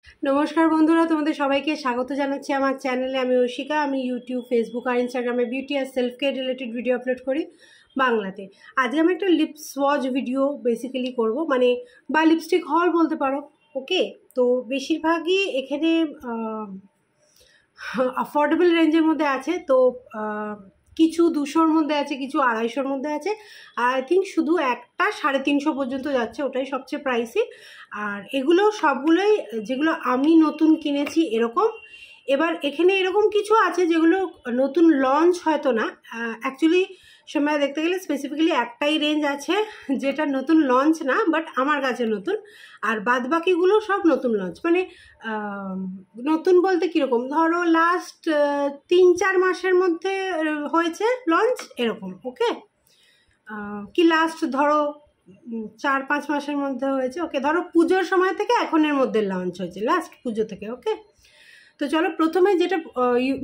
নমস্কার বন্ধুরা, তোমাদের সবাইকে স্বাগত জানাচ্ছি আমার চ্যানেলে। আমি ঐশিকা। আমি ইউটিউব, ফেসবুক আর ইনস্টাগ্রামে বিউটি আর self care related video upload করি বাংলাতে। আজকে আমি একটা লিপ সোয়াচ ভিডিও বেসিক্যালি করব, মানে বা লিপস্টিক হল বলতে পারো। ওকে, তো বেশিরভাগই এখানে অ্যাফোর্ডেবল রেঞ্জের মধ্যে আছে। তো কিছু 200-র মধ্যে আছে, কিছু 250-র মধ্যে আছে, আর আই থিঙ্ক শুধু একটা 350 পর্যন্ত যাচ্ছে, ওটাই সবচেয়ে প্রাইসি। আর এগুলো সবগুলোই যেগুলো আমি নতুন কিনেছি এরকম। এবার এখানে এরকম কিছু আছে যেগুলো নতুন লঞ্চ হয়তো না, অ্যাকচুয়ালি সময় দেখতে গেলে স্পেসিফিক্যালি একটাই রেঞ্জ আছে যেটা নতুন লঞ্চ না, বাট আমার কাছে নতুন। আর বাদ বাকিগুলো সব নতুন লঞ্চ। মানে নতুন বলতে কীরকম, ধরো লাস্ট 3-4 মাসের মধ্যে হয়েছে লঞ্চ এরকম। ওকে, কি লাস্ট ধরো 4-5 মাসের মধ্যে হয়েছে। ওকে, ধরো পুজোর সময় থেকে এখনের মধ্যে লঞ্চ হয়েছে, লাস্ট পুজো থেকে। ওকে, তো চলো প্রথমে যেটা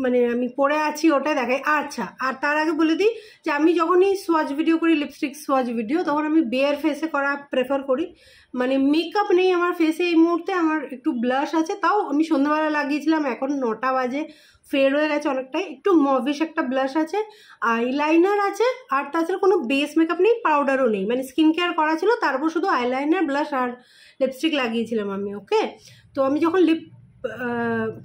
মানে আমি পরে আছি ওটা দেখাই। আচ্ছা, আর তার আগে বলে দিই যে আমি যখনই সোয়াচ ভিডিও করি, লিপস্টিক সোয়াচ ভিডিও, তখন আমি বেয়ার ফেসে করা প্রেফার করি। মানে মেকআপ নেই আমার ফেসে এই মুহূর্তে, আমার একটু ব্লাশ আছে, তাও আমি সন্ধ্যাবেলা লাগিয়েছিলাম, এখন 9টা বাজে, ফেড হয়ে গেছে অনেকটাই। একটু মভিশ একটা ব্লাশ আছে, আইলাইনার আছে, আর তাছাড়া কোনো বেস মেকআপ নেই, পাউডারও নেই। মানে স্কিন কেয়ার করা ছিল, তারপর শুধু আইলাইনার, ব্লাশ আর লিপস্টিক লাগিয়েছিলাম আমি। ওকে, তো আমি যখন লিপ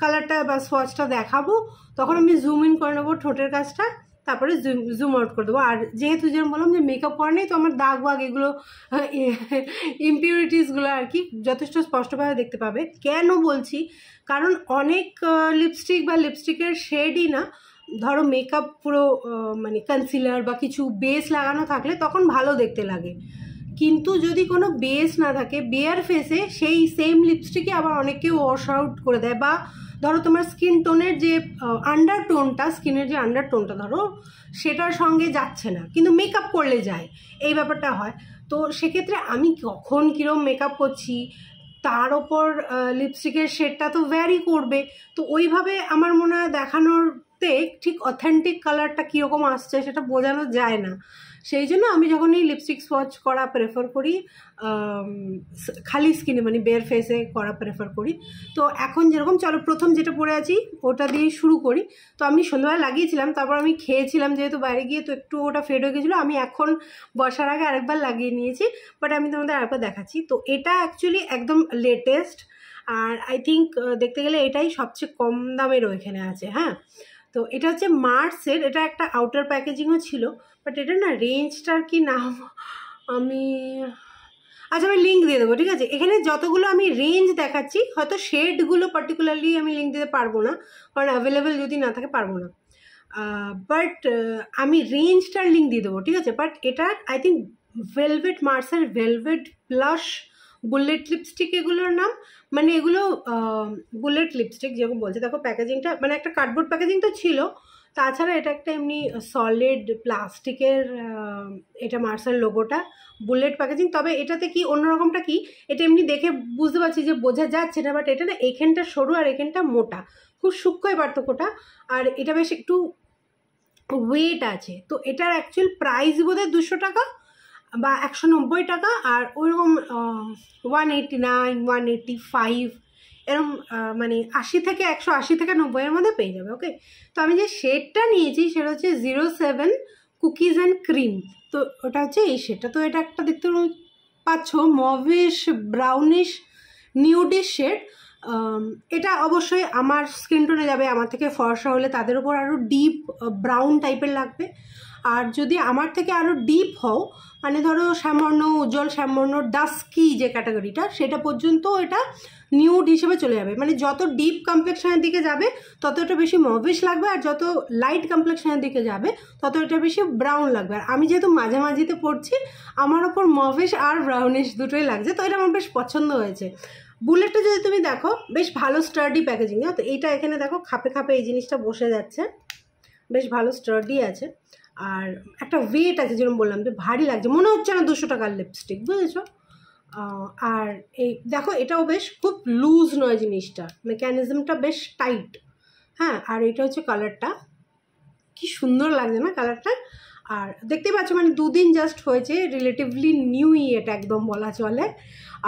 কালারটা বা সোয়াচটা দেখাবো তখন আমি জুম ইন করে নেবো ঠোঁটের কাছটা, তারপরে জুম আউট করে দেবো। আর যেহেতু যেরকম বললাম যে মেকআপ করা নেই, তো আমার দাগ বাগ এগুলো ইমপিউরিটিসগুলো আর কি যথেষ্ট স্পষ্টভাবে দেখতে পাবে। কেন বলছি, কারণ অনেক লিপস্টিক বা লিপস্টিকের শেডই না, ধরো মেকআপ পুরো মানে কনসিলার বা কিছু বেস লাগানো থাকলে তখন ভালো দেখতে লাগে, কিন্তু যদি কোনো বেস না থাকে বেয়ার ফেসে, সেই সেম লিপস্টিকে আবার অনেকে ওয়াশ আউট করে দেয়। বা ধরো তোমার স্কিন টোনের যে আন্ডারটোনটা, স্কিনের যে আন্ডারটোনটা ধরো সেটার সঙ্গে যাচ্ছে না, কিন্তু মেকআপ করলে যায়, এই ব্যাপারটা হয়। তো সেক্ষেত্রে আমি কখন কীরকম মেকআপ করছি তার ওপর লিপস্টিকের শেডটা তো ভ্যারি করবে। তো ওইভাবে আমার মনে হয় দেখানোরতে ঠিক অথেন্টিক কালারটা কীরকম আসছে সেটা বোঝানো যায় না। সেই জন্য আমি যখন এই লিপস্টিক সোয়াচ করা প্রেফার করি, খালি স্কিনে মানে বেয়ার ফেসে করা প্রেফার করি। তো এখন যেরকম, চলো প্রথম যেটা পরে আছি ওটা দিয়েই শুরু করি। তো আমি সন্ধ্যাবেলা লাগিয়েছিলাম, তারপর আমি খেয়েছিলাম যেহেতু বাইরে গিয়ে, তো একটু ওটা ফেড হয়ে গেছিলো। আমি এখন বসার আগে আরেকবার লাগিয়ে নিয়েছি, বাট আমি তোমাদের আরেকবার দেখাচ্ছি। তো এটা অ্যাকচুয়ালি একদম লেটেস্ট, আর আই থিঙ্ক দেখতে গেলে এটাই সবচেয়ে কম দামেরও এখানে আছে। হ্যাঁ, তো এটা হচ্ছে মার্সের, এটা একটা আউটার প্যাকেজিংও ছিল, বাট এটা না রেঞ্জটার কি নাম আমি, আচ্ছা আমি লিঙ্ক দিয়ে দেবো, ঠিক আছে। এখানে যতগুলো আমি রেঞ্জ দেখাচ্ছি, হয়তো শেডগুলো পার্টিকুলারলি আমি লিঙ্ক দিতে পারবো না, কারণ অ্যাভেলেবেল যদি না থাকে পারবো না, বাট আমি রেঞ্জটার লিঙ্ক দিয়ে দেবো, ঠিক আছে। বাট এটার আই থিঙ্ক ভেলভেট, মার্সের ভেলভেট প্লাস বুলেট লিপস্টিক এগুলোর নাম। মানে এগুলো বুলেট লিপস্টিক যেরকম বলছে, দেখো প্যাকেজিংটা মানে একটা কার্ডবোর্ড প্যাকেজিং তো ছিল, তাছাড়া এটা একটা এমনি সলিড প্লাস্টিকের, এটা মার্সেল লোগোটা, বুলেট প্যাকেজিং। তবে এটাতে কি অন্যরকমটা কি, এটা এমনি দেখে বুঝতে পারছি যে বোঝা যাচ্ছে না, বাট এটা না এখানটা সরু আর এখানটা মোটা, খুব সূক্ষ্ম এই পার্থক্যটা। আর এটা বেশ একটু ওয়েট আছে। তো এটার অ্যাকচুয়াল প্রাইস বোধহয় 200 টাকা বা 190 টাকা, আর ওইরকম 189, 185 এরকম, মানে 80 থেকে 180 থেকে 90-এর মধ্যে পেয়ে যাবে। ওকে, তো আমি যে শেডটা নিয়েছি সেটা হচ্ছে 07 কুকিজ অ্যান্ড ক্রিম। তো ওটা হচ্ছে এই শেডটা। তো এটা একটা দেখতে পাচ্ছ মভিশ ব্রাউনিশ নিউডিশ শেড। এটা অবশ্যই আমার স্কিন টোনে যাবে, আমার থেকে ফর্সা হলে তাদের উপর আরও ডিপ ব্রাউন টাইপের লাগবে। আর যদি আমার থেকে আরও ডিপ হও, মানে ধরো শ্যামবর্ণ, উজ্জ্বল শ্যামবর্ণ, ডাস্কি যে ক্যাটাগরিটা, সেটা পর্যন্ত এটা নিউড হিসেবে চলে যাবে। মানে যত ডিপ কমপ্লেক্সনের দিকে যাবে তত এটা বেশি মভিশ লাগবে, আর যত লাইট কমপ্লেক্সনের দিকে যাবে তত এটা বেশি ব্রাউন লাগবে। আর আমি যেহেতু মাঝামাঝিতে পড়ছি, আমার ওপর মভিশ আর ব্রাউনিশ দুটোই লাগছে, তো এটা আমার বেশ পছন্দ হয়েছে। বুলেটটা যদি তুমি দেখো বেশ ভালো স্টার্ডি প্যাকেজিং, তো এইটা এখানে দেখো খাপে খাপে এই জিনিসটা বসে যাচ্ছে, বেশ ভালো স্টার্ডি আছে। আর একটা ওয়েট আছে, যেরকম বললাম যে ভারী লাগছে, মনে হচ্ছে না 200 টাকার লিপস্টিক, বুঝেছো। আর এই দেখো এটাও বেশ খুব লুজ নয় জিনিসটা, মেকানিজমটা বেশ টাইট। হ্যাঁ, আর এটা হচ্ছে কালারটা, কি সুন্দর লাগছে না কালারটা। আর দেখতেই পাচ্ছ মানে 2 দিন জাস্ট হয়েছে, রিলেটিভলি নিউই এটা একদম বলা চলে।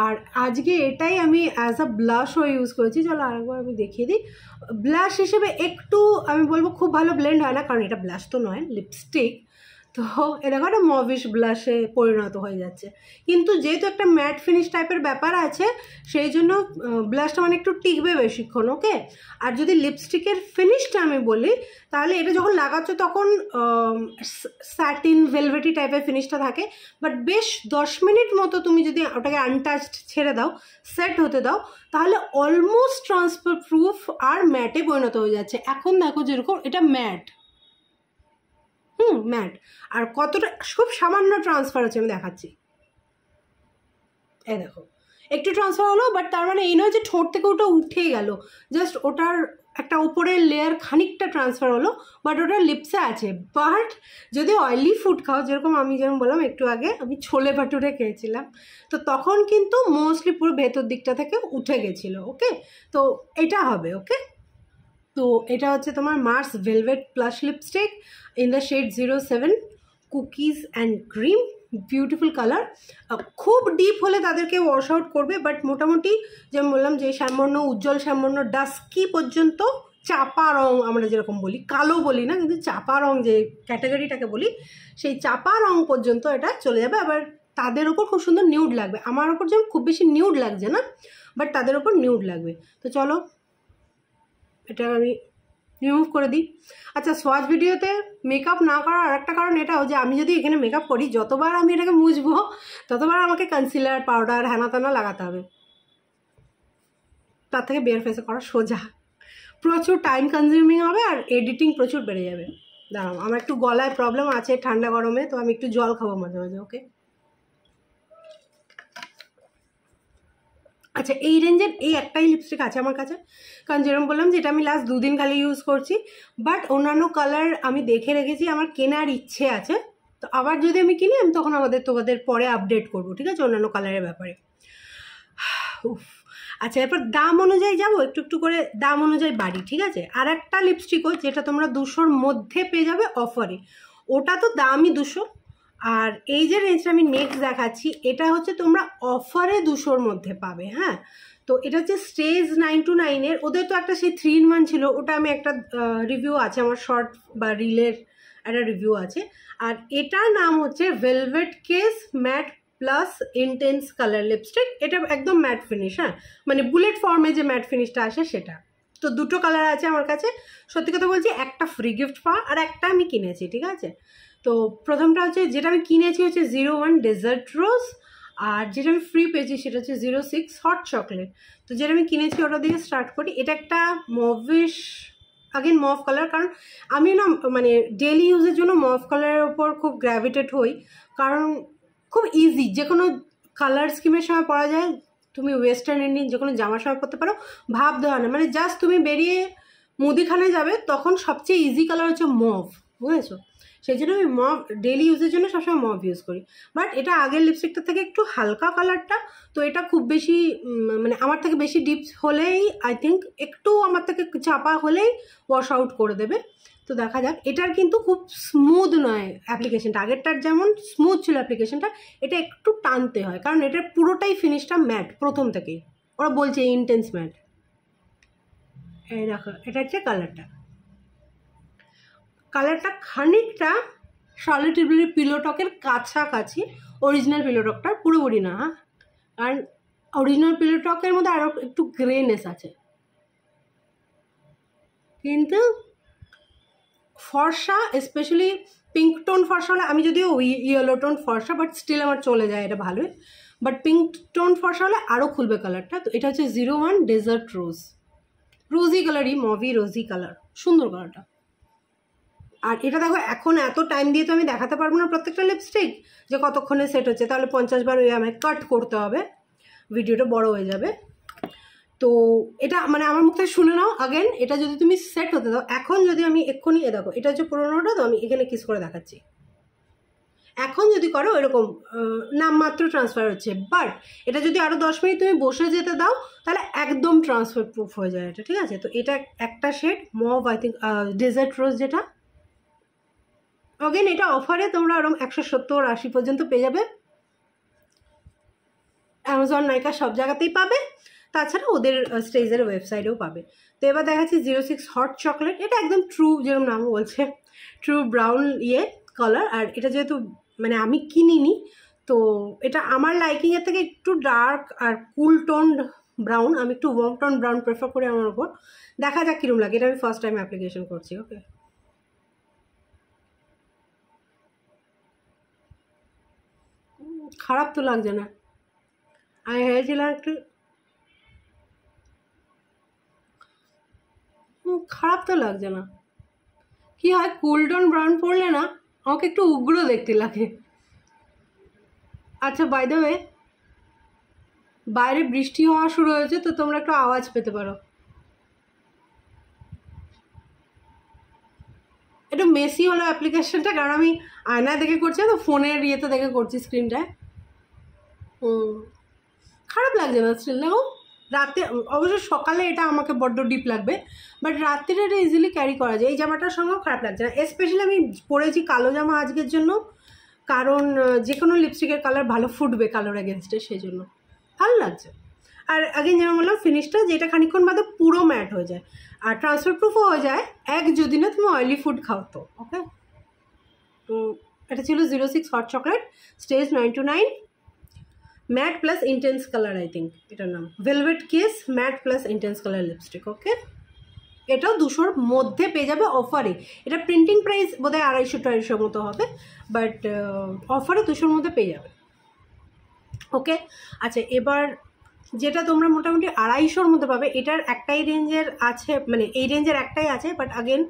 আর আজকে এটাই আমি অ্যাজ আ ব্লাশও ইউজ করেছি। চলো আরেকবার আমি দেখিয়ে দিই। ব্লাশ হিসেবে একটু আমি বলবো খুব ভালো ব্লেন্ড হয় না, কারণ এটা ব্লাশ তো নয়, লিপস্টিক। তো এরকম একটা মভিশ ব্লাশে পরিণত হয়ে যাচ্ছে, কিন্তু যেহেতু একটা ম্যাট ফিনিশ টাইপের ব্যাপার আছে সেই জন্য ব্লাশটা মানে একটু টিকবে বেশিক্ষণ। ওকে, আর যদি লিপস্টিকের ফিনিশটা আমি বলি তাহলে এটা যখন লাগাচ্ছ তখন স্যাটিন ভেলভেটি টাইপের ফিনিশটা থাকে, বাট বেশ 10 মিনিট মতো তুমি যদি ওটাকে আনটাচড ছেড়ে দাও, সেট হতে দাও, তাহলে অলমোস্ট ট্রান্সফার প্রুফ আর ম্যাটে পরিণত হয়ে যাচ্ছে। এখন দেখো যেরকম এটা ম্যাট, ম্যাট, আর কতটা খুব সামান্য ট্রান্সফার হচ্ছে আমি দেখাচ্ছি। এই দেখো একটু ট্রান্সফার হলো, বাট তার মানে এই নয় যে ঠোঁট থেকে ওটা উঠে গেল, জাস্ট ওটার একটা উপরের লেয়ার খানিকটা ট্রান্সফার হলো, বাট ওটা লিপসে আছে। বাট যদি অয়েলি ফুড খাও, যেরকম আমি যেরকম বললাম একটু আগে আমি ছোলে ভাটুরে খেয়েছিলাম, তো তখন কিন্তু মোস্টলি পুরো ভেতর দিকটা থেকে উঠে গেছিলো। ওকে, তো এটা হবে। ওকে, তো এটা হচ্ছে তোমার Mars velvet plus lipstick in the shade 07 cookies and cream, beautiful colour. খুব ডিপ হলে তাদেরকে ওয়াশ আউট করবে, বাট মোটামুটি যেমন বললাম যে শ্যামবর্ণ, উজ্জ্বল শ্যামবর্ণ, ডাস্কি পর্যন্ত, চাপা রং আমরা যেরকম বলি, কালো বলি না কিন্তু চাপা রং যে ক্যাটাগরিটাকে বলি, সেই চাপা রং পর্যন্ত এটা চলে যাবে। আবার তাদের ওপর খুব সুন্দর নিউড লাগবে, আমার ওপর যেমন খুব বেশি নিউড লাগছে না, বাট তাদের ওপর নিউড লাগবে। তো চলো এটা আমি রিমুভ করে দিই। আচ্ছা, সোয়াচ ভিডিওতে মেকআপ না করার আরেকটা কারণ এটাও যে আমি যদি এখানে মেকআপ করি, যতবার আমি এটাকে মুছবো ততবার আমাকে কনসিলার, পাউডার, হ্যানা ত্যানা লাগাতে হবে। তার থেকে বেয়ার ফেসে করা সোজা, প্রচুর টাইম কনজিউমিং হবে আর এডিটিং প্রচুর বেড়ে যাবে। দাঁড়াও, আমার একটু গলায় প্রবলেম আছে ঠান্ডা গরমে, তো আমি একটু জল খাবো মাঝে মাঝে। ওকে, আচ্ছা এই রেঞ্জের এই একটাই লিপস্টিক আছে আমার কাছে, কারণ যেরকম বললাম যে এটা আমি লাস্ট 2 দিন খালি ইউজ করছি, বাট অন্যান্য কালার আমি দেখে রেখেছি, আমার কেনার ইচ্ছে আছে। তো আবার যদি আমি কিনি আমি তখন তোমাদের পরে আপডেট করবো, ঠিক আছে, অন্যান্য কালারের ব্যাপারে। আচ্ছা, এরপর দাম অনুযায়ী যাবো, একটু একটু করে দাম অনুযায়ী বাড়ি, ঠিক আছে। আর একটা লিপস্টিকও যেটা তোমরা 200-র মধ্যে পেয়ে যাবে অফারে, ওটা তো দামই 200। আর এই যে রেঞ্জটা আমি নেক্সট দেখাচ্ছি, এটা হচ্ছে তোমরা অফারে 200-র মধ্যে পাবে। হ্যাঁ, তো এটা হচ্ছে স্টেজ 929-এর, ওদের তো একটা সেই 3-in-1 ছিল, ওটা আমি একটা রিভিউ আছে আমার শর্ট বা রিলের একটা রিভিউ আছে। আর এটার নাম হচ্ছে velvet case matte plus intense colour lipstick. এটা একদম ম্যাট ফিনিশ, হ্যাঁ, মানে বুলেট ফর্মে যে ম্যাট ফিনিশটা আসে সেটা। তো 2টো কালার আছে আমার কাছে, সত্যি কথা বলছি, একটা ফ্রি গিফট পাওয়া আর একটা আমি কিনেছি, ঠিক আছে। তো প্রথমটা হচ্ছে যেটা আমি কিনেছি হচ্ছে 01 ডেজার্ট রোজ, আর যেটা আমি ফ্রি পেয়েছি সেটা হচ্ছে 06 হট চকলেট। তো যেটা আমি কিনেছি ওটা দিয়ে স্টার্ট করি। এটা একটা মভিশ, আগেন মভ কালার, কারণ আমি না মানে ডেলি ইউজের জন্য মভ কালারের ওপর খুব গ্র্যাভিটেট হই, কারণ খুব ইজি, যে কোনো কালার স্কিমের সময় পরা যায়, তুমি ওয়েস্টার্ন ইন্ডিয়ান যে কোনো জামার সময় পরতে পারো, ভাব দেওয়া না, মানে জাস্ট তুমি বেরিয়ে মুদিখানায় যাবে তখন সবচেয়ে ইজি কালার হচ্ছে মভ, বুঝেছো। সেই জন্য আমি মভ ডেলি ইউজের জন্য সবসময় মভ ইউজ করি। বাট এটা আগের লিপস্টিকটা থেকে একটু হালকা কালারটা, তো এটা খুব বেশি মানে আমার থেকে বেশি ডিপ হলেই আই থিঙ্ক, একটু আমার থেকে চাপা হলেই ওয়াশ আউট করে দেবে। তো দেখা যাক, এটার কিন্তু খুব স্মুথ নয় অ্যাপ্লিকেশনটা, আগেরটার যেমন স্মুথ ছিল অ্যাপ্লিকেশনটা, এটা একটু টানতে হয়, কারণ এটার পুরোটাই ফিনিশটা ম্যাট প্রথম থেকেই, ওরা বলছে ইন্টেন্স ম্যাট। এই দেখো এটা হচ্ছে কালারটা, কালারটা খানিকটা সলিটিভলি পিলোটকের কাছাকাছি, অরিজিনাল পিলোটকটার পুরোপুরি না, হ্যাঁ, কারণ অরিজিনাল পিলোটকের মধ্যে আরও একটু গ্রেনেস আছে, কিন্তু ফর্সা স্পেশালি পিঙ্ক টোন ফর্সা হলে, আমি যদিও ইয়েলো টোন ফর্সা, বাট স্টিল আমার চলে যায়, এটা ভালোই, বাট পিঙ্ক টোন ফর্সা হলে আরও খুলবে কালারটা। তো এটা হচ্ছে 01 ডেজার্ট রোজ, রোজি কালারই, মভি রোজি কালার, সুন্দর কালারটা। আর এটা দেখো এখন এত টাইম দিয়ে তো আমি দেখাতে পারবো না প্রত্যেকটা লিপস্টিক যে কতক্ষণে সেট হচ্ছে, তাহলে 50 বার ওই আমায় কাট করতে হবে, ভিডিওটা বড় হয়ে যাবে। তো এটা মানে আমার মুখ থেকে শুনে নাও আগেন, এটা যদি তুমি সেট হতে দাও, এখন যদি আমি এক্ষুনি দেখো এটা হচ্ছে পুরোনোটা, তো আমি এখানে কিস করে দেখাচ্ছি, এখন যদি করো এরকম নামমাত্র ট্রান্সফার হচ্ছে, বাট এটা যদি আরও 10 মিনিট তুমি বসে যেতে দাও তাহলে একদম ট্রান্সফার প্রুফ হয়ে যায় এটা, ঠিক আছে। তো এটা একটা shade mauve, I think desert rose, যেটা অগেন এটা অফারে তোমরা আরো 170-80 পর্যন্ত পেয়ে যাবে, অ্যামাজন নাইকা সব জায়গাতেই পাবে, তাছাড়া ওদের স্টেজের ওয়েবসাইটেও পাবে। তো এবার দেখাচ্ছি 06 হট চকলেট। এটা একদম ট্রু, যেরকম নাম বলছে, ট্রু ব্রাউন কালার। আর এটা যেহেতু মানে আমি কিনিনি, তো এটা আমার লাইকিংয়ের থেকে একটু ডার্ক আর কুল টোন ব্রাউন, আমি একটু ওয়ার্ম টোন ব্রাউন প্রেফার করি আমার ওপর। দেখা যাক কিরম লাগে, এটা আমি ফার্স্ট টাইম অ্যাপ্লিকেশন করছি। ওকে, খারাপ তো লাগছে না, আমি ভেবেছিলাম একটু খারাপ তো লাগছে না। কি হয়, কুল টোন ব্রাউন পরলে না আমাকে একটু উগ্র দেখতে লাগে। আচ্ছা, বাই দ্য ওয়ে, বাইরে বৃষ্টি হওয়া শুরু হয়েছে, তো তোমরা একটু আওয়াজ পেতে পারো। একটু মেসি হলো অ্যাপ্লিকেশনটা, কারণ আমি আয়নায় দেখে করছি, তো ফোনের ইয়েতে দেখে করছি স্ক্রিনটায়। খারাপ লাগছে না স্টিল না? রাতে অবশ্য সকালে এটা আমাকে বড্ড ডিপ লাগবে, বাট রাত্রিরে এটা ইজিলি ক্যারি করা যায়। এই জামাটার সঙ্গেও খারাপ লাগছে না। স্পেশালি আমি পরেছি কালো জামা আজকের জন্য, কারণ যে কোনো লিপস্টিকের কালার ভালো ফুটবে কালোর এগেনস্টে, সেই জন্য ভালো লাগছে। আর আগেন যেমন বললাম, ফিনিশটা যেটা খানিক্ষণ বাদে পুরো ম্যাট হয়ে যায়, আর ট্রান্সফার প্রুফও হয়ে যায় যদি না তুমি অয়েলি ফুড খাও তো। ওকে, তো এটা ছিল 06 hot chocolate, stage 929, matte plus intense colour, I think এটার নাম velvet kiss matte plus intense colour lipstick. Okay, এটাও 200-র মধ্যে পেয়ে যাবে অফারে। এটা প্রিন্টিং প্রাইস বোধহয় 250-250 মতো হবে, বাট অফারে 200-র মধ্যে পেয়ে যাবে। ওকে, আচ্ছা, এবার যেটা তোমরা মোটামুটি 250-র মধ্যে পাবে, এটার একটাই রেঞ্জের আছে, মানে এই রেঞ্জের একটাই আছে, বাট আগেন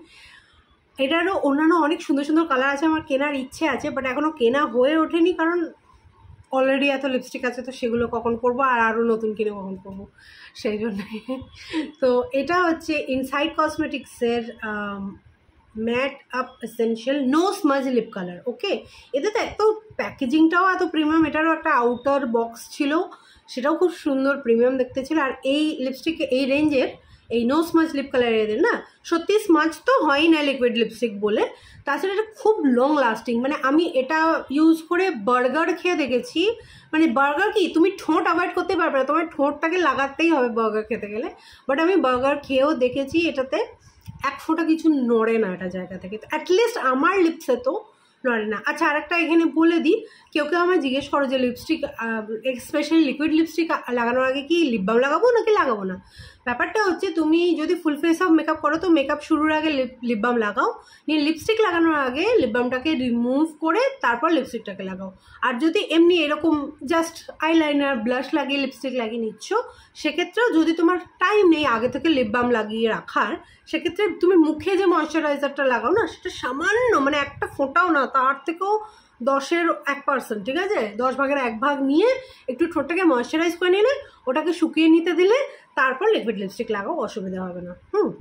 এটারও অন্যান্য অনেক সুন্দর সুন্দর কালার আছে। আমার কেনার ইচ্ছে আছে, বাট এখনও কেনা হয়ে ওঠেনি, কারণ অলরেডি এত লিপস্টিক আছে, তো সেগুলো কখন করবো, আর আরও নতুন কিনে কখন করবো, সেই জন্যই। তো এটা হচ্ছে ইনসাইড কসমেটিক্সের matte up essential no smudge lip colour. Okay, এতে তো এত প্যাকেজিংটাও এত প্রিমিয়াম, এটারও একটা আউটার বক্স ছিল, সেটাও খুব সুন্দর প্রিমিয়াম দেখতে ছিল। আর এই লিপস্টিক এই রেঞ্জের এই নো স্মাজ লিপ কালার এদের না সত্যি স্মাজ তো হয়ই না লিকুইড লিপস্টিক বলে, তাছাড়া এটা খুব লং লাস্টিং। মানে আমি এটা ইউজ করে বার্গার খেয়ে দেখেছি, মানে বার্গার কি তুমি ঠোঁট অ্যাভয়েড করতে পারবে না, তোমার ঠোঁটটাকে লাগাতেই হবে বার্গার খেতে গেলে, বাট আমি বার্গার খেয়েও দেখেছি এটাতে এক ফোঁটা কিছু নড়ে না এটা জায়গা থেকে, তো অ্যাটলিস্ট আমার লিপসে তো নড়ে না। আচ্ছা, আরেকটা এখানে বলে দিই, কেউ কেউ আমায় জিজ্ঞেস করো যে লিপস্টিক স্পেশালি লিকুইড লিপস্টিক লাগানোর আগে কি লিপ বাম লাগাবো নাকি লাগাবো না। ব্যাপারটা হচ্ছে, তুমি যদি ফুল ফেস অফ মেকআপ করো তো মেকআপ শুরুর আগে লিপ বাম লাগাও, নিয়ে লিপস্টিক লাগানোর আগে লিপ বামটাকে রিমুভ করে তারপর লিপস্টিকটাকে লাগাও। আর যদি এমনি এরকম জাস্ট আইলাইনার ব্লাশ লাগিয়ে লিপস্টিক লাগিয়ে নিচ্ছ, সেক্ষেত্রেও যদি তোমার টাইম নেই আগে থেকে লিপ বাম লাগিয়ে রাখার, সেক্ষেত্রে তুমি মুখে যে ময়শ্চারাইজারটা লাগাও না, সেটা সামান্য, মানে একটা ফোঁটাও না, তার থেকেও 10-এর 1%, ঠিক আছে, 10 ভাগের 1 ভাগ নিয়ে একটু ঠোঁটটাকে ময়শ্চারাইজ করে নিলে, ওটাকে শুকিয়ে নিতে দিলে, তারপর লিকুইড লিপস্টিক লাগাও, অসুবিধা হবে না।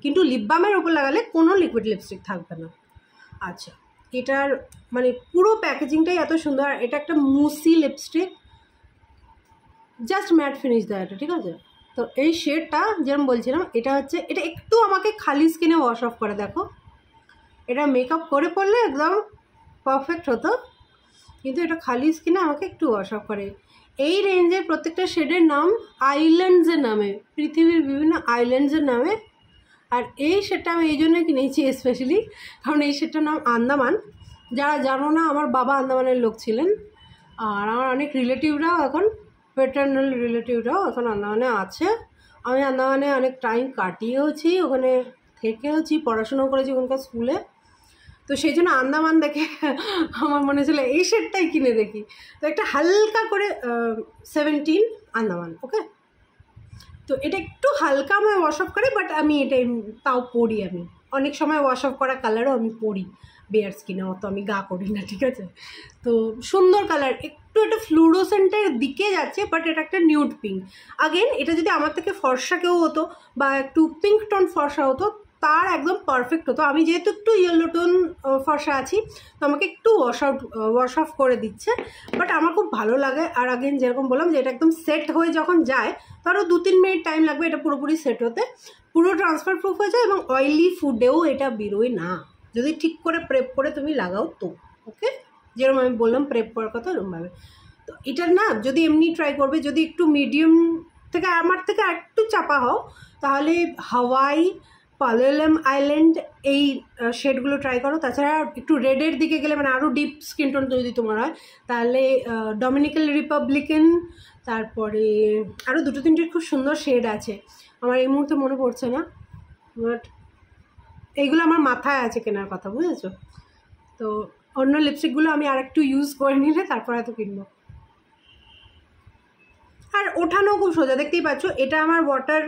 কিন্তু লিপ বামের ওপর লাগালে কোনো লিকুইড লিপস্টিক থাকবে না। আচ্ছা, এটার মানে পুরো প্যাকেজিংটাই এত সুন্দর। এটা একটা মুসি লিপস্টিক, জাস্ট ম্যাট ফিনিশ দেয় এটা, ঠিক আছে। তো এই শেডটা যেরকম বলছিলাম, এটা হচ্ছে, এটা একটু আমাকে খালি স্কিনে ওয়াশ অফ করে দেখো, এটা মেকআপ করে পড়লে একদম পারফেক্ট হতো, কিন্তু এটা খালি স্কিনে আমাকে একটু ওয়াশ অফ করে। এই রেঞ্জের প্রত্যেকটা শেডের নাম আইল্যান্ডসের নামে, পৃথিবীর বিভিন্ন আইল্যান্ডসের নামে। আর এই শেডটা আমি এই জন্য কিনেছি স্পেশালি, কারণ এই শেডটার নাম আন্দামান। যারা জানো না, আমার বাবা আন্দামানের লোক ছিলেন, আর আমার অনেক রিলেটিভরাও এখন, প্যাটার্নাল রিলেটিভরাও এখন আন্দামানে আছে। আমি আন্দামানে অনেক টাইম কাটিয়েওছি, ওখানে থেকেওছি, পড়াশোনাও করেছি ওখানকার স্কুলে, তো সেই জন্য আন্দামান দেখে আমার মনে ছিল এই শেডটাই কিনে দেখি। তো একটা হালকা করে 17 আন্দামান। ওকে, তো এটা একটু হালকা আমি ওয়াশ অফ করে, বাট আমি এটাই তাও পরি, আমি অনেক সময় ওয়াশ অফ করা কালারও আমি পরি, বেয়ার স্কিনে অত আমি গা করি না, ঠিক আছে। তো সুন্দর কালার, একটু এটা ফ্লুরোসেন্টের দিকে যাচ্ছে, বাট এটা একটা নিউড পিঙ্ক। আগেন এটা যদি আমার থেকে ফর্সা কেউ হতো বা একটু পিঙ্ক টোন ফর্সা হতো, তার একদম পারফেক্ট হতো। আমি যেহেতু একটু ইয়েলো টোন ফর্সা আছি, তো আমাকে একটু ওয়াশ অফ করে দিচ্ছে, বাট আমার খুব ভালো লাগে। আর আগেন যেরকম বললাম যে এটা একদম সেট হয়ে যখন যায়, তারও 2-3 মিনিট টাইম লাগবে এটা পুরোপুরি সেট হতে, পুরো ট্রান্সফার প্রুফ হয়ে যায়, এবং অয়েলি ফুডেও এটা বেরোয় না। যদি ঠিক করে প্রেপ করে তুমি লাগাও তো। ওকে, যেরকম আমি বললাম প্রেপ করার কথা ওরকমভাবে। তো এটা না যদি এমনি ট্রাই করবে, যদি একটু মিডিয়াম থেকে আমার থেকে একটু চাপা হও, তাহলে হাওয়াই, পালোলেম আইল্যান্ড এই শেডগুলো ট্রাই করো। তাছাড়া একটু রেডের দিকে গেলে মানে আরও ডিপ স্কিন টোন যদি তোমার হয়, তাহলে ডমিনিকান রিপাবলিকান, তারপরে আরও দুটো তিনটে খুব সুন্দর শেড আছে, আমার এই মুহূর্তে মনে পড়ছে না, বাট এইগুলো আমার মাথায় আছে কেনার কথা, বুঝেছো? তো অন্য লিপস্টিকগুলো আমি আর একটু ইউজ করে নিলে তারপর এত কিনবো। আর ওঠানো খুব সোজা, দেখতেই পাচ্ছ। এটা আমার ওয়াটার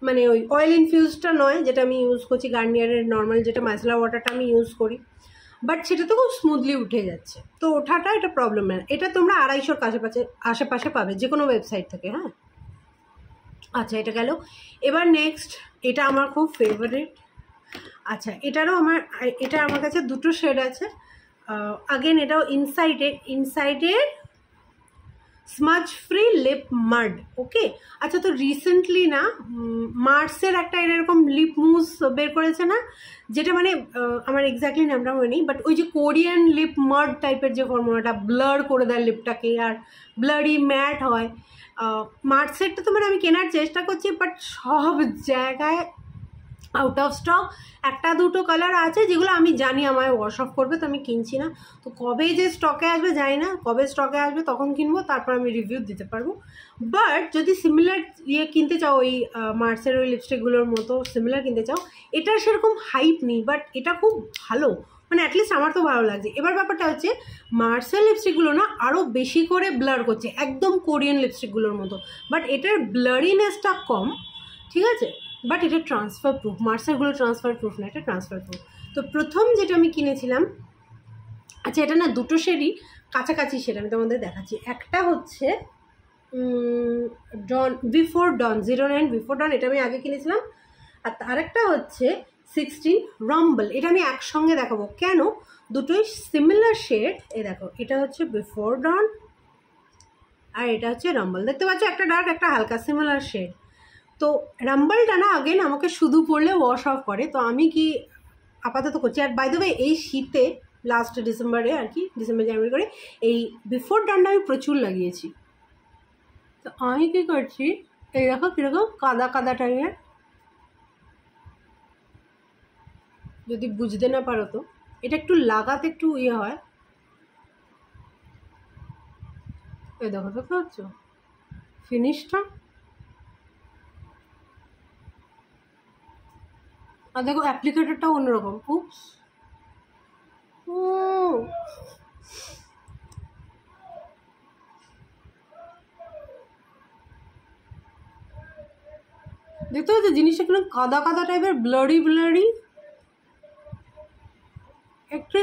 মানে ওই অয়েল ইনফিউজটা নয়, যেটা আমি ইউজ করছি গার্নিয়ারের নর্মাল যেটা মাইসেলার ওয়াটারটা আমি ইউজ করি, বাট সেটা তো খুব স্মুথলি উঠে যাচ্ছে। তো ওঠাটা এটা প্রবলেম না। এটা তোমরা 250-র আশেপাশে পাবে যে কোনো ওয়েবসাইট থেকে। হ্যাঁ, আচ্ছা এটা গেল। এবার নেক্সট, এটা আমার খুব ফেভারিট। আচ্ছা এটারও এটা আমার কাছে দুটো শেড আছে। আগেন এটাও ইনসাইডে স্মাজ ফ্রি লিপ মাড। ওকে, আচ্ছা তো রিসেন্টলি না মার্সের একটা এরকম লিপ মুস বের করেছে না, যেটা মানে আমার এক্স্যাক্টলি নামটা মনে নেই, বাট ওই যে কোরিয়ান লিপ মাড টাইপের যে ফর্মুলাটা ব্লার করে দেয় লিপটাকে আর ব্লারি ম্যাট হয়। মার্সেরটা তো মানে আমি কেনার চেষ্টা করছি, বাট সব জায়গায় আউট অফ স্টক। একটা দুটো কালার আছে যেগুলো আমি জানি আমায় ওয়াশ অফ করবে, তো আমি কিনছি না। তো কবে যে স্টকে আসবে জানি না, কবে স্টকে আসবে তখন কিনবো, তারপর আমি রিভিউ দিতে পারবো। বাট যদি সিমিলার কিনতে চাও, ওই মার্সের ওই লিপস্টিকগুলোর মতো সিমিলার কিনতে চাও, এটার সেরকম হাইপ নেই, বাট এটা খুব ভালো, মানে অ্যাটলিস্ট আমার তো ভালো লাগছে। এবার ব্যাপারটা হচ্ছে মার্সের লিপস্টিকগুলো না আরও বেশি করে ব্লার করছে, একদম কোরিয়ান লিপস্টিকগুলোর মতো, বাট এটার ব্লারিনেসটা কম, ঠিক আছে? বাট এটা ট্রান্সফার প্রুফ, মার্সেরগুলো ট্রান্সফার প্রুফ না, এটা ট্রান্সফার প্রুফ। তো প্রথম যেটা আমি কিনেছিলাম, আচ্ছা এটা না দুটো শেডই কাছাকাছি, সেটা আমি তোমাদের দেখাচ্ছি। একটা হচ্ছে বিফোর ডন 09 বিফোর ডন, এটা আমি আগে কিনেছিলাম। আর আরেকটা হচ্ছে 16 রাম্বল, এটা আমি একসঙ্গে দেখাবো। কেন? দুটোই সিমিলার শেড। দেখো, এটা হচ্ছে বিফোর ডন আর এটা হচ্ছে রাম্বল। দেখতে পাচ্ছ একটা ডার্ক একটা হালকা সিমিলার শেড। তো রাম্বলটা না আগেন আমাকে শুধু পরলে ওয়াশ অফ করে, তো আমি কি আপাতত করছি। আর বাই দ্য ওয়ে এই শীতে লাস্ট ডিসেম্বরে আর কি, ডিসেম্বর জানুয়ারি করে এই বিফোর ডানটা আমি প্রচুর লাগিয়েছি। তো আমি কী করছি, এই দেখো কীরকম কাদা কাদা টাইপের, যদি বুঝতে না পারো তো এটা একটু লাগাতে একটু ইয়ে হয়। এই দেখো, দেখতে পাচ্ছ ফিনিশটা? আর দেখো অ্যাপ্লিকেটরটাও অন্যরকম। উপস, দেখতে পাচ্ছ জিনিসটা কিরকম কাদা কাদা টাইপের, ব্লারি ব্লারি, একটু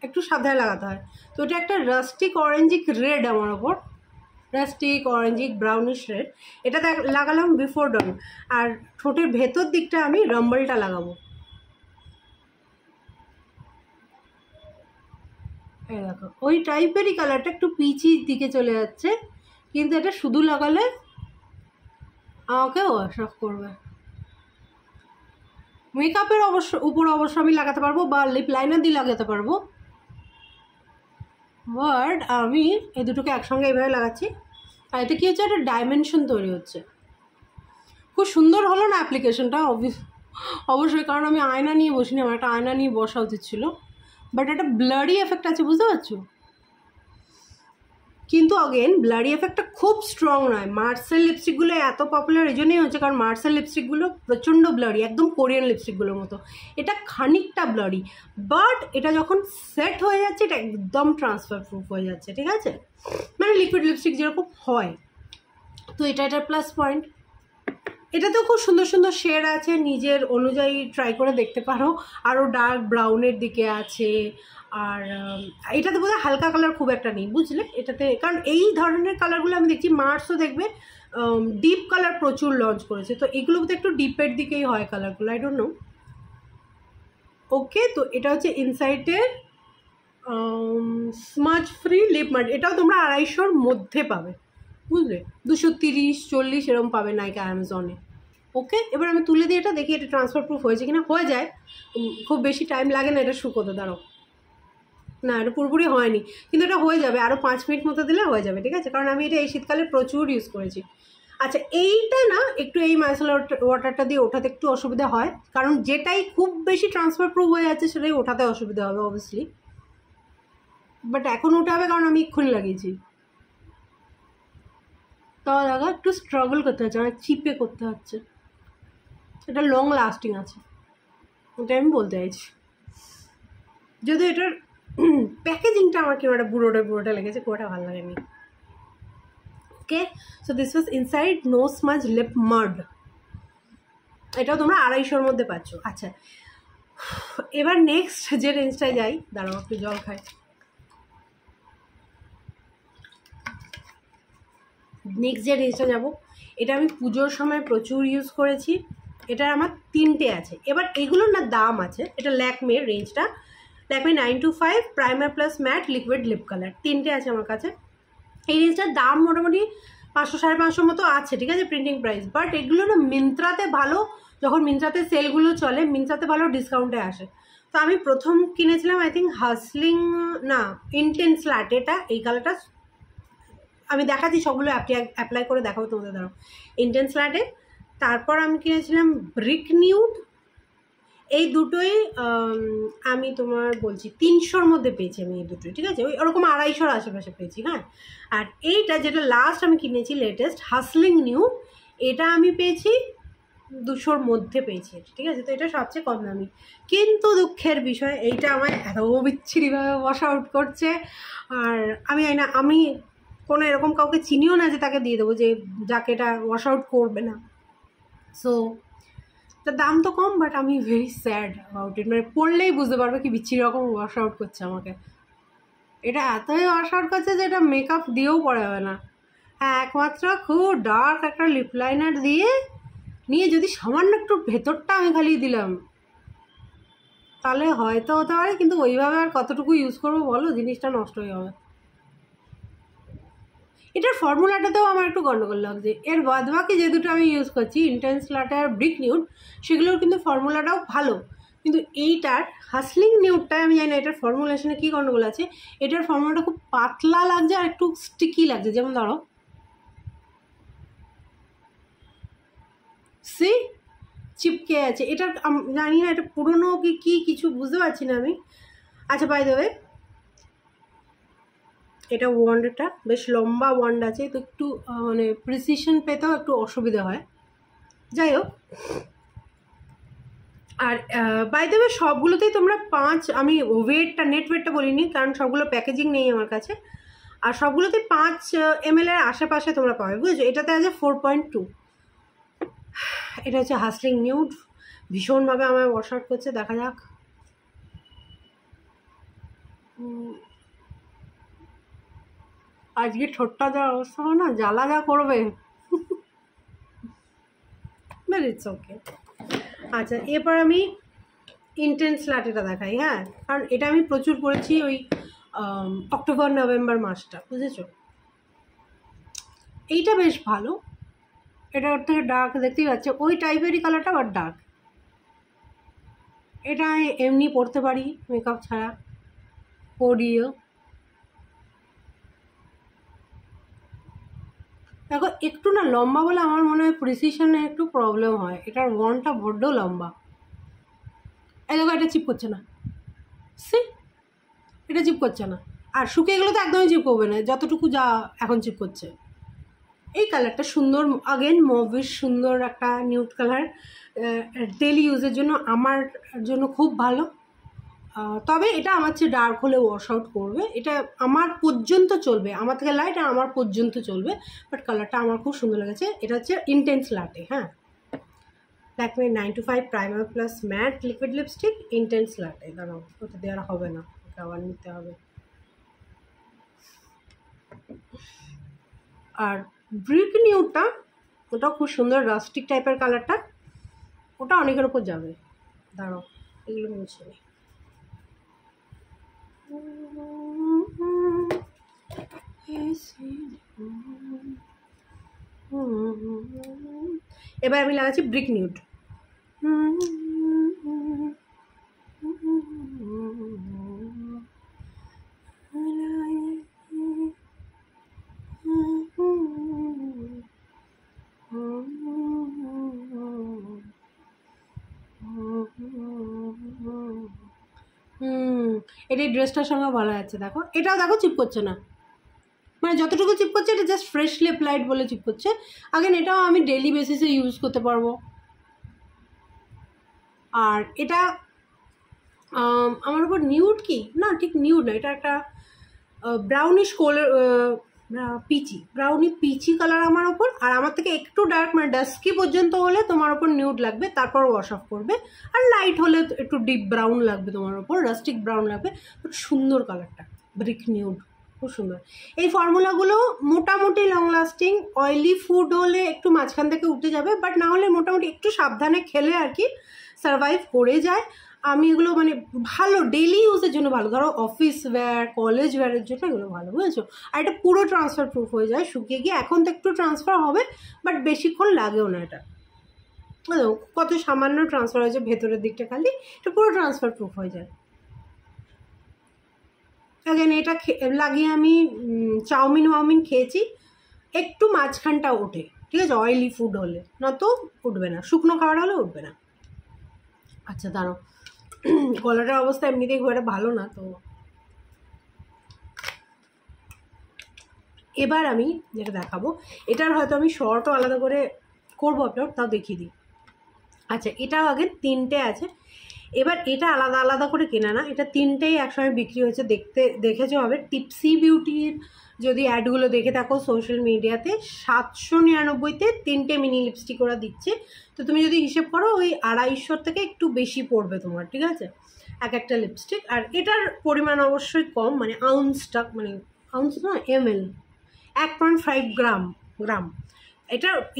একটু সাবধানে লাগাতে হয়। তো এটা একটা রাস্টিক অরেঞ্জিক রেড আমার ওপর, রাস্টিক অরেঞ্জিক ব্রাউনিশ রেড। এটা লাগালাম বিফোর ডন। আর ঠোঁটের ভেতর দিকটা আমি রাম্বলটা লাগাবো। এই দেখো ওই টাইপেরই কালারটা, একটু পিচি দিকে চলে যাচ্ছে, কিন্তু এটা শুধু লাগালে আমাকে ওয়াশ অফ করবে। মেকআপের উপর অবশ্য আমি লাগাতে পারবো, বা লিপ লাইনার দিয়ে লাগাতে পারবো, বাট আমি এই দুটোকে একসঙ্গে এইভাবে লাগাচ্ছি। আর এতে কী হচ্ছে, একটা ডাইমেনশন তৈরি হচ্ছে। খুব সুন্দর হলো না অ্যাপ্লিকেশনটা? অবশ্যই, কারণ আমি আয়না নিয়ে বসিনি, আমার একটা আয়না নিয়ে বসা উচিত ছিল, বাট একটা ব্লারি এফেক্ট আছে, বুঝতে পারছো? কিন্তু অগেন ব্লারি এফেক্টটা খুব স্ট্রং নয়। মার্সেল লিপস্টিকগুলো এত পপুলার এই জন্যই হচ্ছে কারণ মার্সেল লিপস্টিকগুলো প্রচণ্ড ব্লারি, একদম কোরিয়ান লিপস্টিকগুলোর মতো। এটা খানিকটা ব্লারি, বাট এটা যখন সেট হয়ে যাচ্ছে এটা একদম ট্রান্সফার প্রুফ হয়ে যাচ্ছে, ঠিক আছে? মানে লিকুইড লিপস্টিক যেরকম হয়। তো এটার প্লাস পয়েন্ট। এটাতেও খুব সুন্দর সুন্দর শেড আছে, নিজের অনুযায়ী ট্রাই করে দেখতে পারো। আরও ডার্ক ব্রাউনের দিকে আছে, আর এটাতে বোধহয় হালকা কালার খুব একটা নেই, বুঝলে? এটাতে কারণ এই ধরনের কালারগুলো আমি দেখছি মার্সও দেখবে ডিপ কালার প্রচুর লঞ্চ করেছে, তো এগুলো বোধহয় একটু ডিপের দিকেই হয় কালারগুলো, আই ডোন্ট নো। ওকে, তো এটা হচ্ছে ইনসাইটের স্মাজ ফ্রি লিপ মাড। এটাও তোমরা 250-র মধ্যে পাবে, বুঝলে? 230-40 এরকম পাবে নাইকা অ্যামাজনে। ওকে, এবার আমি তুলে দিয়ে এটা দেখি এটা ট্রান্সফার প্রুফ হয়েছে কিনা। হয়ে যায়, খুব বেশি টাইম লাগে না এটা শুকোতে। দাঁড়াও, না এটা পুরোপুরি হয়নি, কিন্তু এটা হয়ে যাবে, আরও 5 মিনিট মতো দিলে হয়ে যাবে, ঠিক আছে? কারণ আমি এটা এই শীতকালে প্রচুর ইউজ করেছি। আচ্ছা, এইটা না একটু এই মাইসেলার ওয়াটারটা দিয়ে ওঠাতে একটু অসুবিধা হয়, কারণ যেটাই খুব বেশি ট্রান্সফার প্রুফ হয়ে যাচ্ছে সেটাই ওঠাতে অসুবিধা হবে অবভিয়াসলি, বাট এখন ওঠাবে কারণ আমি এক্ষুনি লাগিয়েছি। তো দাদা একটু স্ট্রাগল করতে হচ্ছে, অনেক চিপে করতে হচ্ছে, এটা লং লাস্টিং আছে, ওটাই আমি বলতে চাইছি। যদি এটার প্যাকেজিংটা আমার কেউ একটা বুড়োটা লেগেছে, খুব একটা ভালো লাগেনি। Okay, so this was Insight no smudge lip mud, এটাও তোমরা 250-র মধ্যে পাচ্ছ। আচ্ছা, এবার নেক্সট যে রেঞ্জটায় যাই, দাঁড়াও একটু জল খাই। নেক্সট যে রেঞ্জটা যাবো, এটা আমি পুজোর সময় প্রচুর ইউজ করেছি, এটার আমার 3টে আছে। এবার এগুলোর না দাম আছে, এটা ল্যাকমের রেঞ্জটা, Lakme 925 primer plus matte liquid lip colour, 3টে আছে আমার কাছে। এই রেঞ্জটার দাম মোটামুটি 500-550 মতো আছে, ঠিক আছে, প্রিন্টিং প্রাইস। বাট এগুলো না মিন্ত্রাতে ভালো, যখন মিন্ত্রাতে সেলগুলো চলে মিন্ত্রাতে ভালো ডিসকাউন্টে আসে। তো আমি প্রথম কিনেছিলাম আই থিঙ্ক হাসলিং না ইন্টেন্স ল্যাটেটা, এই কালারটা আমি দেখাচ্ছি, সবগুলো অ্যাপ্লাই করে দেখাবো তোমাদের। দাঁড়াও, ইন্টেন্স ল্যাটে। তারপর আমি কিনেছিলাম ব্রিক নিউড, এই দুটোই আমি তোমার বলছি 300-র মধ্যে পেয়েছি আমি এই দুটোই, ঠিক আছে, ওই ওরকম 250-র আশেপাশে পেয়েছি। হ্যাঁ, আর এইটা যেটা লাস্ট আমি কিনেছি লেটেস্ট হাসলিং নিউড, এটা আমি পেয়েছি 200-র মধ্যে পেয়েছি, ঠিক আছে। তো এটা সবচেয়ে কম দামি, কিন্তু দুঃখের বিষয় এইটা আমার এত বিচ্ছিরিভাবে ওয়াশ আউট করছে। আর আমি কোনো এরকম কাউকে চিনিও না যে তাকে দিয়ে দেবো যে যাকে এটা ওয়াশ আউট করবে না। সো তার দাম তো কম, বাট আমি ভেরি স্যাড অ্যাবাউট ইট, মানে পড়লেই বুঝতে পারবে কি বিচ্ছিরি রকম ওয়াশ আউট করছে আমাকে। এটা এতই ওয়াশ আউট করছে যে এটা মেকআপ দিয়েও পড়া যাবে না। হ্যাঁ, একমাত্র খুব ডার্ক একটা লিপ লাইনার নিয়ে যদি সামান্য একটু ভেতরটা আমি খালি দিলাম তাহলে হয়তো হতে পারে, কিন্তু ওইভাবে আর কতটুকু ইউজ করবো বলো, জিনিসটা নষ্ট হয়ে যাবে। এটার ফর্মুলাটাতেও আমার একটু গন্ডগোল লাগছে। এর বাদবাকি যে দুটো আমি ইউজ করছি ইন্টেন্স লাটে আর ব্রিক নিউড, সেগুলোর কিন্তু ফর্মুলাটাও ভালো, কিন্তু এইটার হাসলিং নিউডটায় আমি জানি না এটার ফর্মুলেশনে কী গন্ডগোল আছে। এটার ফর্মুলাটা খুব পাতলা লাগছে আর একটু স্টিকি লাগছে, যেমন ধরো সি চিপকে আছে। এটার জানি না এটা পুরোনো কি কিছু বুঝতে পারছি না আমি। আচ্ছা, বাই দ্য ওয়ে এটা ওয়ান্ডটা বেশ লম্বা ওয়ান্ড আছে, তো একটু মানে প্রিসিশন পেতেও একটু অসুবিধা হয়, যাই হোক। আর বাই দ্য ওয়ে সবগুলোতেই তোমরা 5, আমি নেট ওয়েটটা বলিনি কারণ সবগুলো প্যাকেজিং নেই আমার কাছে, আর সবগুলোতে 5 ml এর আশেপাশে তোমরা পাবে, বুঝেছো। এটাতে আছে 4.2। এটা হচ্ছে হাসলিং নিউড, ভীষণভাবে আমায় ওয়াশ আউট করছে, দেখা যাক। আজকে ঠোঁটটা যা অবস্থা হয় না, জ্বালা যা করবে, বাট ইটস ওকে। আচ্ছা, এরপর আমি ইন্টেন্স ল্যাটেটা দেখাই। হ্যাঁ, কারণ এটা আমি প্রচুর পড়েছি ওই অক্টোবর নভেম্বর মাসটা, বুঝেছো। এইটা বেশ ভালো, এটা ওর থেকে ডার্ক দেখতেই পাচ্ছে, ওই টাইপেরই কালারটা বাট ডার্ক। এটা আমি এমনি পরতে পারি মেকআপ ছাড়া, পরিও। দেখো একটু না লম্বা বলে আমার মনে হয় প্রিসিশনে একটু প্রবলেম হয়, এটার ওয়ানটা বড্ড লম্বা। এই দেখো এটা চিপ করছে না, এটা চিপ করছে না, আর শুকিয়ে গেলে তো একদমই চিপ করবে না, যতটুকু যা এখন চিপ করছে। এই কালারটা সুন্দর, আগেন মভিশ সুন্দর একটা নিউড কালার, ডেলি ইউজের জন্য আমার জন্য খুব ভালো। তবে এটা আমার চেয়ে ডার্ক হলে ওয়াশ আউট করবে, এটা আমার পর্যন্ত চলবে, আমার থেকে লাইট আর আমার পর্যন্ত চলবে, বাট কালারটা আমার খুব সুন্দর লেগেছে। এটা হচ্ছে ইন্টেন্স লাটে। হ্যাঁ, Lakme 925 primer plus matte liquid lipstick intense latte. দাঁড়াও, ওটা দেওয়া হবে না, ওটা আবার নিতে হবে। আর ব্রিক নিউডটা, ওটা খুব সুন্দর রাস্টিক টাইপের কালারটা, ওটা অনেকের ওপর যাবে। দাঁড়াও, এগুলো মুছে নিই। এবার আমি লাগাচ্ছি ব্রিক নিউড। এটা এই ড্রেসটার সঙ্গে ভালো যাচ্ছে, দেখো এটাও দেখো চিপ করছে না, মানে যতটুকু চিপ করছে এটা জাস্ট ফ্রেশলি অ্যাপ্লাইড বলে চিপ করছে। আগেন এটাও আমি ডেলি বেসিসে ইউজ করতে পারবো। আর এটা আমার উপর নিউড কি না, ঠিক নিউড না, এটা একটা ব্রাউনিশ কোলার, পিচি, ব্রাউনি পিচি কালার আমার ওপর। আর আমার থেকে একটু ডার্ক মানে ডাস্কি পর্যন্ত হলে তোমার ওপর নিউড লাগবে, তারপর ওয়াশ অফ করবে। আর লাইট হলে একটু ডিপ ব্রাউন লাগবে তোমার ওপর, রাস্টিক ব্রাউন লাগবে। বাট সুন্দর কালারটা, ব্রিক নিউড, খুব সুন্দর। এই ফর্মুলাগুলো মোটামুটি লং লাস্টিং। অয়েলি ফুড হলে একটু মাঝখান থেকে উঠে যাবে, বাট না হলে মোটামুটি একটু সাবধানে খেলে আর কি সারভাইভ করে যায়। আমি এগুলো মানে ভালো ডেলি ইউজের জন্য ভালো, ধরো অফিস ওয়্যার, কলেজ ওয়্যারের জন্য এগুলো ভালো, বুঝেছো। আর এটা পুরো ট্রান্সফার প্রুফ হয়ে যায় শুকিয়ে গিয়ে। এখন তো একটু ট্রান্সফার হবে, বাট বেশিক্ষণ লাগেও না। এটা কত সামান্য ট্রান্সফার হয়েছে ভেতরের দিকটা, খালি এটা পুরো ট্রান্সফার প্রুফ হয়ে যায়। আগেন এটা লাগিয়ে আমি চাউমিন খেয়েছি, একটু মাঝখানটা ওঠে, ঠিক আছে, অয়েলি ফুড হলে, নয়তো উঠবে না, শুকনো খাবার হলে উঠবে না। আচ্ছা দাঁড়াও, গলাটার অবস্থা এমনিতেই খুব একটা ভালো না, তো এবার আমি যেটা দেখাবো, এটার হয়তো আমি শর্টও আলাদা করে করবো আপলোড, তাও দেখিয়ে দিই। আচ্ছা এটাও আগে তিনটে আছে। এবার এটা আলাদা আলাদা করে কেনা না, এটা তিনটেই একসঙ্গে বিক্রি হয়েছে, দেখেছো হবে। টিপসি বিউটির যদি অ্যাডগুলো দেখে থাকো সোশ্যাল মিডিয়াতে, 799-তে তিনটে মিনি লিপস্টিক ওরা দিচ্ছে। তো তুমি যদি হিসেব করো ওই 250 থেকে একটু বেশি পড়বে তোমার, ঠিক আছে, এক একটা লিপস্টিক। আর এটার পরিমাণ অবশ্যই কম, মানে আউন্সটা, মানে আউন্স না, ml, 1.5 গ্রাম।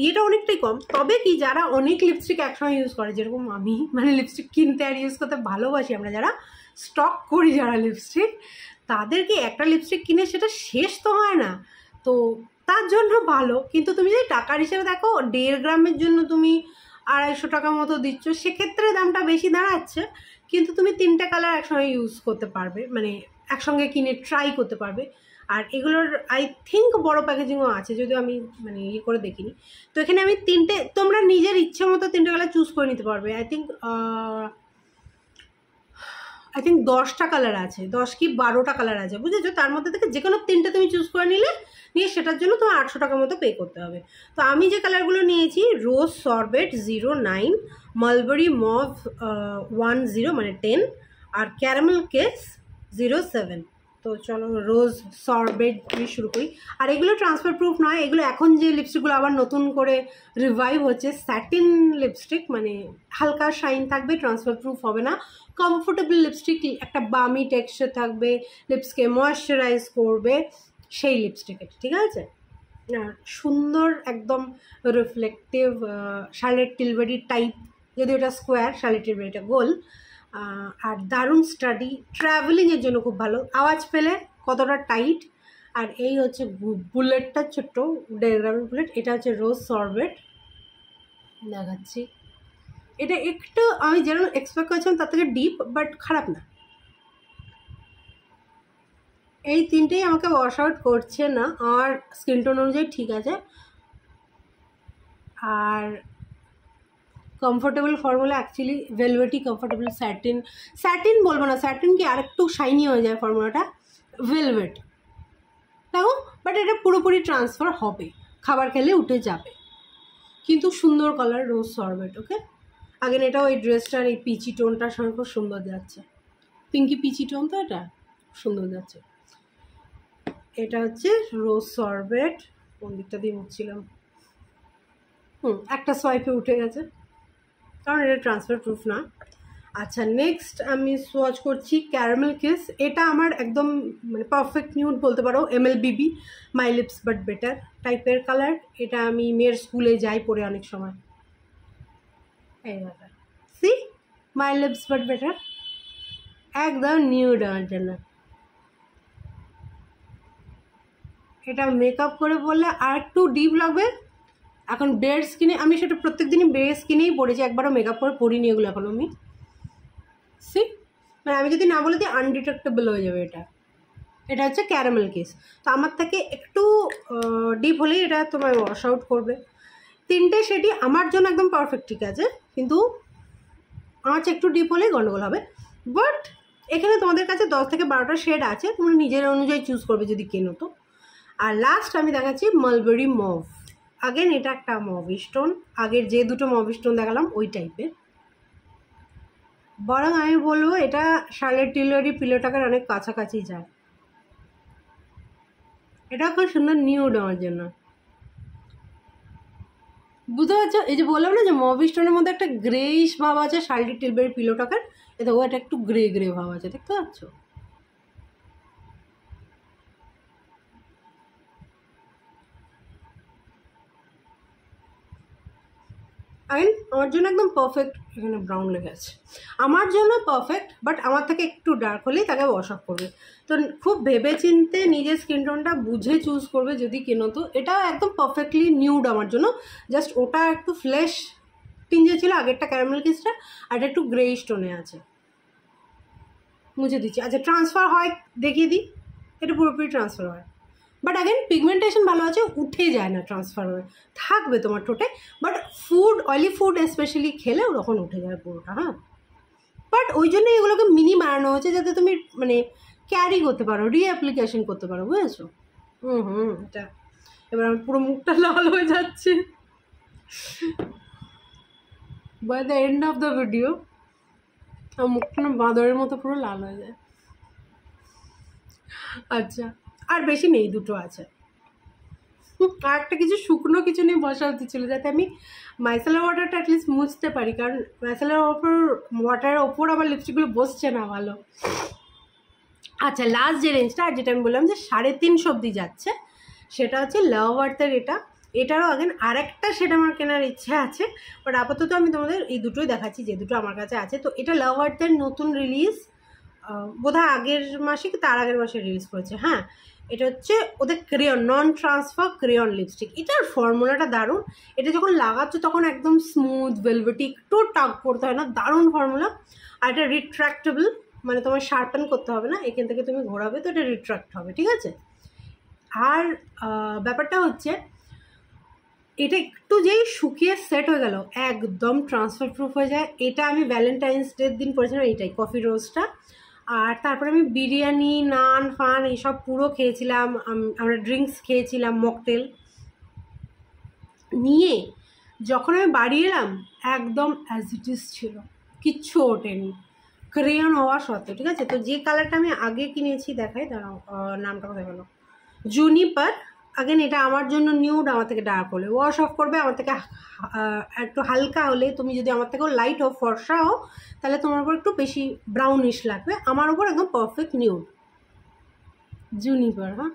এটা অনেকটাই কম। তবে কি যারা অনেক লিপস্টিক একসঙ্গে ইউজ করে, যেরকম আমি, মানে লিপস্টিক কিনতে আর ইউজ করতে ভালোবাসি, আমরা যারা স্টক করি যারা লিপস্টিক, তাদেরকে একটা লিপস্টিক কিনে সেটা শেষ তো হয় না, তো তার জন্য ভালো। কিন্তু তুমি যদি টাকার হিসেবে দেখো, 1.5 গ্রামের জন্য তুমি 250 টাকা মতো দিচ্ছ, সেক্ষেত্রে দামটা বেশি দাঁড়াচ্ছে। কিন্তু তুমি 3টে কালার একসঙ্গে ইউজ করতে পারবে, মানে একসঙ্গে কিনে ট্রাই করতে পারবে। আর এগুলোর আই থিঙ্ক বড় প্যাকেজিংও আছে, যদিও আমি মানে ইয়ে করে দেখিনি। তো এখানে আমি তিনটে, তোমরা নিজের ইচ্ছে মতো 3টে কালার চুজ করে নিতে পারবে। আই থিঙ্ক 10টা কালার আছে, 10 কি 12টা কালার আছে, বুঝেছো। তার মধ্যে থেকে যে কোনো 3টে তুমি চুজ করে নিয়ে সেটার জন্য তোমার 800 টাকার মতো পে করতে হবে। তো আমি যে কালারগুলো নিয়েছি, রোজ সরবেট 09, মালবেরি মভ 10 মানে 10, আর ক্যারামেল কেস 07। তো চলো রোজ সরবেট দিয়ে শুরু করি। আর এগুলো ট্রান্সফার প্রুফ নয়, এগুলো এখন যে লিপস্টিকগুলো আবার নতুন করে রিভাইভ হচ্ছে, স্যাটিন লিপস্টিক, মানে হালকা শাইন থাকবে, ট্রান্সফার প্রুফ হবে না, কমফোর্টেবল লিপস্টিক, একটা বামি টেক্সচার থাকবে, লিপসকে ময়েশ্চারাইজ করবে, সেই লিপস্টিকের, ঠিক আছে। সুন্দর একদম রিফ্লেকটিভ শার্লেট টিলবেরি টাইপ, যদি ওটা স্কোয়ার, শার্লেট টিলবেরিটা গোল। আর দারুণ স্টাডি, ট্রাভেলিংয়ের জন্য খুব ভালো, আওয়াজ পেলে কতটা টাইট। আর এই হচ্ছে বুলেটটা, ছোট্ট 1.5 গ্রামের বুলেট। এটা হচ্ছে রোজ সরবেট, দেখাচ্ছি। এটা একটু আমি যেরকম এক্সপেক্ট করেছিলাম তার থেকে ডিপ, বাট খারাপ না। এই তিনটেই আমাকে ওয়াশ আউট করছে না, আর স্কিন টোন অনুযায়ী ঠিক আছে। আর comfortable formula, actually velvety comfortable, satin বলবো না, স্যাটিন কি আরেকটু শাইনি হয়ে যায় ফর্মুলাটা, ভেলভেট দেখো। বাট এটা পুরোপুরি ট্রান্সফার হবে, খাবার খেলে উঠে যাবে। কিন্তু সুন্দর কালার, রোজ সরবেট, ওকে। আগেন এটা ওই ড্রেসটার এই পিচি টোনটার সঙ্গে খুব সুন্দর যাচ্ছে, পিঙ্কি পিচি টোন, তো এটা সুন্দর যাচ্ছে। এটা হচ্ছে রোজ সরবেট, কোন দিকটা দিয়ে মুছছিলাম, একটা সোয়াইপে উঠে গেছে, কারণ এটা ট্রান্সফার প্রুফ না। আচ্ছা নেক্সট আমি সোয়াচ করছি ক্যারামেল কিস। এটা আমার একদম মানে পারফেক্ট নিউড বলতে পারো, MLBB, my lips but better টাইপের কালার। এটা আমি মেয়ের স্কুলে যাই পরে অনেক সময়। এই দাদা, see my lips but better, একদম নিউড আমার জন্য। এটা মেকআপ করে বললে আর একটু ডিপ লাগবে, এখন বেয়ার স্কিনে আমি সেটা প্রত্যেক দিনই বেয়ার স্কিনেই পড়েছি, একবারও মেকআপ করে পরিনি এগুলো এখন আমি। সি মানে আমি যদি না বলে দিই আনডিটেক্টেবল হয়ে যাবে এটা। এটা হচ্ছে ক্যারামেল কেস। তো আমার থেকে একটু ডিপ হলেই এটা তোমার ওয়াশ আউট করবে। 3টে শেডই আমার জন্য একদম পারফেক্ট, ঠিক আছে, কিন্তু আঁচ একটু ডিপ হলেই গন্ডগোল হবে। বাট এখানে তোমাদের কাছে 10 থেকে 12টা শেড আছে, তোমরা নিজের অনুযায়ী চুজ করবে যদি কেনো তো। আর লাস্ট আমি দেখাচ্ছি মালবেরি মভ। আগেন এটা একটা মভ স্টোন, আগের যে দুটো মভ স্টোন দেখালাম ওই টাইপের, বরং আমি বলবো এটা শার্লেট টিলরি পিলোটাকের অনেক কাছাকাছি যায়। এটা খুব সুন্দর নিউড আমার জন্য, বুঝতে পারছো? এই যে বললাম না যে মভ স্টোনের মধ্যে একটা গ্রেইশ ভাব আছে শার্লেট টিলরি পিলোটাকের, এটা এটা একটু গ্রে গ্রে ভাব আছে, দেখতে পাচ্ছ? আইন আমার জন্য একদম পারফেক্ট। এখানে ব্রাউন লেগে আছে, আমার জন্য পারফেক্ট, বাট আমার থেকে একটু ডার্ক হলেই তাকে ওয়াশ অফ করবে। তো খুব ভেবে চিনতে নিজের স্কিন টোনটা বুঝে চুজ করবে যদি কেনো তো। এটা একদম পারফেক্টলি নিউড আমার জন্য, জাস্ট ওটা একটু ফ্লেশ টিঞ্জে ছিল আগেরটা ক্যারামেল কিসটা, আর এটা একটু গ্রে স্টোনে আছে। মুছে দিচ্ছি। আচ্ছা ট্রান্সফার হয় দেখিয়ে দিই, এটা পুরোপুরি ট্রান্সফার হয়, বাট অ্যাগেন পিগমেন্টেশন ভালো আছে, উঠে যায় না, ট্রান্সফার হয়ে থাকবে তোমার ঠোঁটে। But food, oily food specially খেলে তখন উঠে যায় পুরোটা। হ্যাঁ, বাট ওই জন্য এগুলোকে মিনি বানানো হচ্ছে যাতে তুমি মানে ক্যারি করতে পারো, রিঅ্যাপ্লিকেশন করতে পারো, বুঝেছো? এটা এবার আমার পুরো মুখটা লাল হয়ে যাচ্ছে by the end of the video. আমার মুখটা না বাঁদরের মতো পুরো লাল হয়ে যায়। আচ্ছা আর বেশি নেই, দুটো আছে। আর একটা কিছু শুকনো কিছু নিয়ে বসা উচিত ছিল যাতে আমি মাইসেলার ওয়াটারটা অ্যাটলিস্ট মুছতে পারি, কারণ মাইসেলার ওয়াটারের ওপর আবার লিপস্টিকগুলো বসছে না ভালো। আচ্ছা লাস্ট যে রেঞ্জটা, আর যেটা আমি বললাম যে 350 অবধি যাচ্ছে, সেটা হচ্ছে লাভ আর্থের। এটারও আগেন আরেকটা সেটা আমার কেনার ইচ্ছা আছে, বাট আপাতত আমি তোমাদের এই দুটোই দেখাচ্ছি যে দুটো আমার কাছে আছে। তো এটা লাভ আর্থের নতুন রিলিজ, বোধহয় আগের মাসে কি তার আগের মাসে রিলিজ করেছে। হ্যাঁ, এটা হচ্ছে ওদের ক্রেয়ন, নন ট্রান্সফার ক্রেয়ন লিপস্টিক। এটার ফর্মুলাটা দারুণ, এটা যখন লাগাচ্ছ তখন একদম স্মুথ ভেলভেটি, একটু টাগ করতে হয় না, দারুণ ফর্মুলা। আর এটা রিট্র্যাক্টেবল, মানে তোমার শার্পেন করতে হবে না, এখান থেকে তুমি ঘোরাবে তো এটা রিট্র্যাক্ট হবে, ঠিক আছে? আর ব্যাপারটা হচ্ছে এটা একটু যেই শুকিয়ে সেট হয়ে গেল একদম ট্রান্সফার প্রুফ হয়ে যায়। এটা আমি ভ্যালেন্টাইন্স ডের দিন পরেছিলাম এইটাই, কফি রোজটা। আর তারপরে আমি বিরিয়ানি, নান ফান এইসব পুরো খেয়েছিলাম, আমরা ড্রিঙ্কস খেয়েছিলাম, মকটেল নিয়ে যখন আমি বাড়ি এলাম একদম অ্যাজ ইট ইজ ছিল, কিচ্ছু ওঠেনি ক্রেয়ন হওয়া সত্ত্বেও, ঠিক আছে? তো যে কালারটা আমি আগে কিনেছি দেখাই, দাঁড়াও নামটা কোথায় গেল, জুনিপার। আগেন এটা আমার জন্য নিউড, আমার থেকে ডার্ক হলে ওয়াশ অফ করবে, আমার থেকে একটু হালকা হলে, তুমি যদি আমার থেকেও লাইট হো, ফর্সা হো, তাহলে তোমার উপর একটু বেশি ব্রাউনিশ লাগবে, আমার উপর একদম পারফেক্ট নিউড জুনিপার। হ্যাঁ,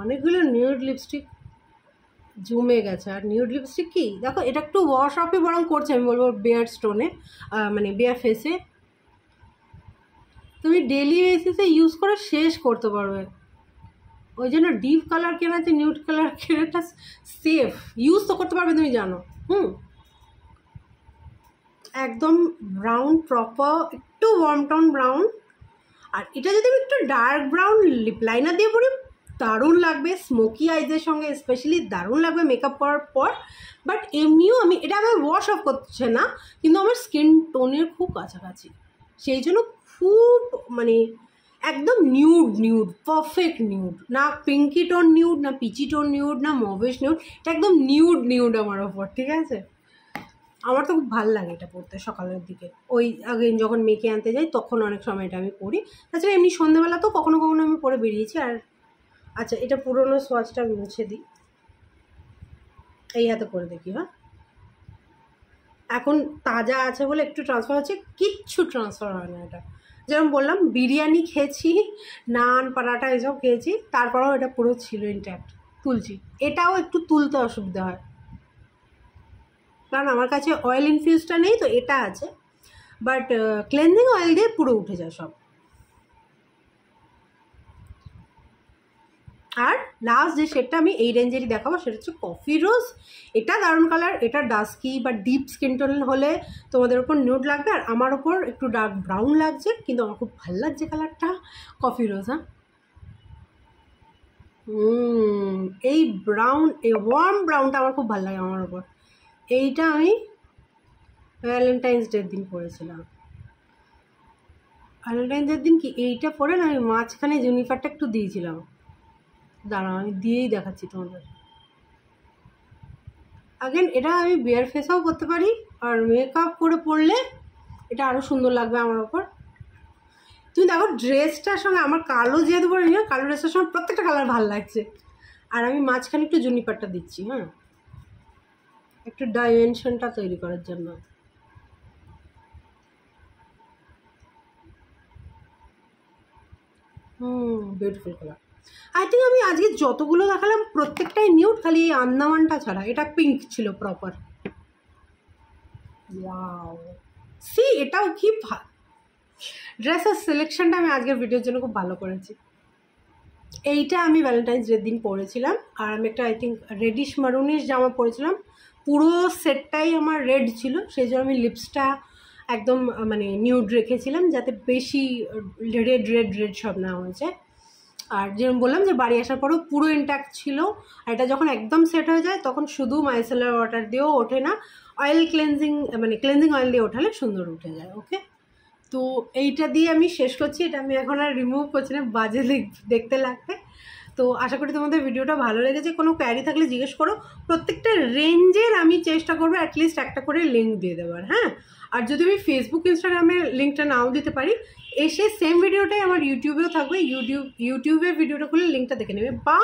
অনেকগুলো নিউড লিপস্টিক জমে গেছে। আর নিউড লিপস্টিক কি দেখো, এটা একটু ওয়াশ অফই বরং করছে, আমি বলবো বেয়ার স্টোনে, মানে বেয়ার ফেসে তুমি ডেলি বেসিসে ইউজ করে শেষ করতে পারবে। ওই জন্য ডিপ কালার কেনা আছে, নিউড কালার কেনাটা সেফ, ইউজ তো করতে পারবে তুমি জানো। একদম ব্রাউন প্রপার, একটু ওয়ার্ম টাউন ব্রাউন। আর এটা যদি আমি একটু ডার্ক ব্রাউন লিপ লাইনার দিয়ে পরি দারুণ লাগবে, স্মোকি আইজের সঙ্গে স্পেশালি দারুণ লাগবে মেকআপ করার পর। বাট এমনিও আমি এটা আমার ওয়াশ অফ করছে না, কিন্তু আমার স্কিন টোনের খুব কাছাকাছি, সেই জন্য খুব মানে একদম নিউড পারফেক্ট নিউড, না পিঙ্কি টোন নিউড, না পিচি টোন নিউড, না মভেশ নিউড, এটা একদম নিউড আমার ওপর, ঠিক আছে? আমার তো খুব ভালো লাগে এটা পরতে সকালের দিকে, ওই আগে যখন মেখে আনতে যাই তখন অনেক সময় এটা আমি পরি। তাছাড়া এমনি সন্ধ্যেবেলা তো কখনো কখনো আমি পরে বেরিয়েছি। আর আচ্ছা এটা পুরোনো সোয়াচটা আমি মুছে দিই, এই হাতে করে দেখি। হ্যাঁ, এখন তাজা আছে বলে একটু ট্রান্সফার হচ্ছে, কিচ্ছু ট্রান্সফার হয় না। এটা যেরকম বললাম বিরিয়ানি খেয়েছি, নান পরাঠা এসব খেয়েছি, তারপরেও এটা পুরো ছিল ইনট্যাক্ট। তুলছি, এটাও একটু তুলতে অসুবিধা হয় কারণ আমার কাছে অয়েল ইনফিউজটা নেই, তো এটা আছে, বাট ক্লেনজিং অয়েল দিয়ে পুরো উঠে যায় সব। আর লাস্ট যে শেডটা আমি এই রেঞ্জেরই দেখাবো সেটা হচ্ছে কফি রোজ। এটা দারুণ কালার, এটা ডাস্কি বা ডিপ স্কিন টোন হলে তোমাদের ওপর নিউড লাগবে, আর আমার ওপর একটু ডার্ক ব্রাউন লাগছে, কিন্তু আমার খুব ভালো লাগছে কালারটা কফি রোজ। হ্যাঁ, এই ব্রাউন, এই ওয়ার্ম ব্রাউনটা আমার খুব ভালো লাগে আমার ওপর। এইটা আমি ভ্যালেন্টাইন্স ডের দিন পরেছিলাম। ভ্যালেন্টাইন্স ডের দিন কি এইটা পরে না আমি মাঝখানে জুনিপারটা একটু দিয়েছিলাম, দাঁড়াও আমি দিয়েই দেখাচ্ছি তোমাদের। আগেন এটা আমি বেয়ার ফেসেও করতে পারি, আর মেকআপ করে পরলে এটা আরও সুন্দর লাগবে আমার ওপর। তুমি দেখো ড্রেসটার সঙ্গে আমার কালো যেহেতু পরে না, কালো ড্রেসটার সঙ্গে প্রত্যেকটা কালার ভালো লাগছে। আর আমি মাঝখানে একটু জুনিপারটা দিচ্ছি, হ্যাঁ, একটু ডাইমেনশনটা তৈরি করার জন্য। Beautiful colour. আই থিঙ্ক আমি আজকে যতগুলো দেখালাম প্রত্যেকটাই নিউড, খালি এই আন্দামানটা ছাড়া, এটা পিঙ্ক ছিল প্রপার। ওয়াও, সি এটাও কি ড্রেসের সিলেকশনটা আমি আজকের ভিডিওর জন্য খুব ভালো করেছি। এইটা আমি ভ্যালেন্টাইন্স ডের দিন পরেছিলাম, আর আমি একটা আই থিঙ্ক রেডিশ মারুনিশ জামা পরেছিলাম, পুরো সেটটাই আমার রেড ছিল, সেই জন্য আমি লিপসটা একদম মানে নিউড রেখেছিলাম যাতে বেশি রেড রেড রেড সব না হয়েছে। আর যেরকম বললাম যে বাড়ি আসার পরেও পুরো ইনট্যাক্ট ছিল। আর এটা যখন একদম সেট হয়ে যায় তখন শুধু মাইসেলার ওয়াটার দিয়েও ওঠে না, অয়েল ক্লেনজিং মানে ক্লেনজিং অয়েল দিয়ে ওঠালে সুন্দর উঠে যায়। ওকে, তো এইটা দিয়ে আমি শেষ করছি, এটা আমি এখন আর রিমুভ করছি না, বাজে দেখতে লাগবে। তো আশা করি তোমাদের ভিডিওটা ভালো লেগেছে। কোনো কোয়ারি থাকলে জিজ্ঞেস করো, প্রত্যেকটা রেঞ্জের আমি চেষ্টা করবো অ্যাটলিস্ট একটা করে লিঙ্ক দিয়ে দেওয়ার। হ্যাঁ, আর যদি আমি ফেসবুক ইনস্টাগ্রামের লিঙ্কটা নাও দিতে পারি, এসে সেম ভিডিওটাই আমার ইউটিউবেও থাকবে, ইউটিউবের ভিডিওটা খুলে লিঙ্কটা দেখে নেবে, বা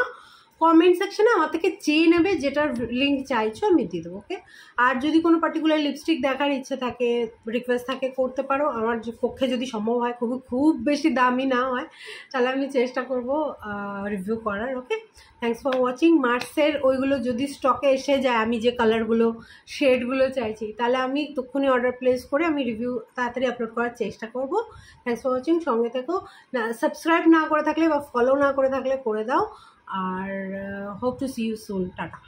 কমেন্ট সেকশনে আমার থেকে চেয়ে নেবে যেটার লিঙ্ক চাইছো আমি দিয়ে দেবো। ওকে, আর যদি কোনো পার্টিকুলার লিপস্টিক দেখার ইচ্ছে থাকে, রিকোয়েস্ট থাকে, করতে পারো। আমার পক্ষে যদি সম্ভব হয়, খুব বেশি দামি না হয়, তাহলে আমি চেষ্টা করবো রিভিউ করার। ওকে, থ্যাংকস ফর ওয়াচিং। মার্সের ওইগুলো যদি স্টকে এসে যায়, আমি যে কালারগুলো শেডগুলো চাইছি, তাহলে আমি তক্ষুনি অর্ডার প্লেস করে আমি রিভিউ তাড়াতাড়ি আপলোড করার চেষ্টা করব। থ্যাংকস ফর ওয়াচিং, সঙ্গে থেকো। না, সাবস্ক্রাইব না করে থাকলে বা ফলো না করে থাকলে করে দাও। আর hope to see you soon, tata.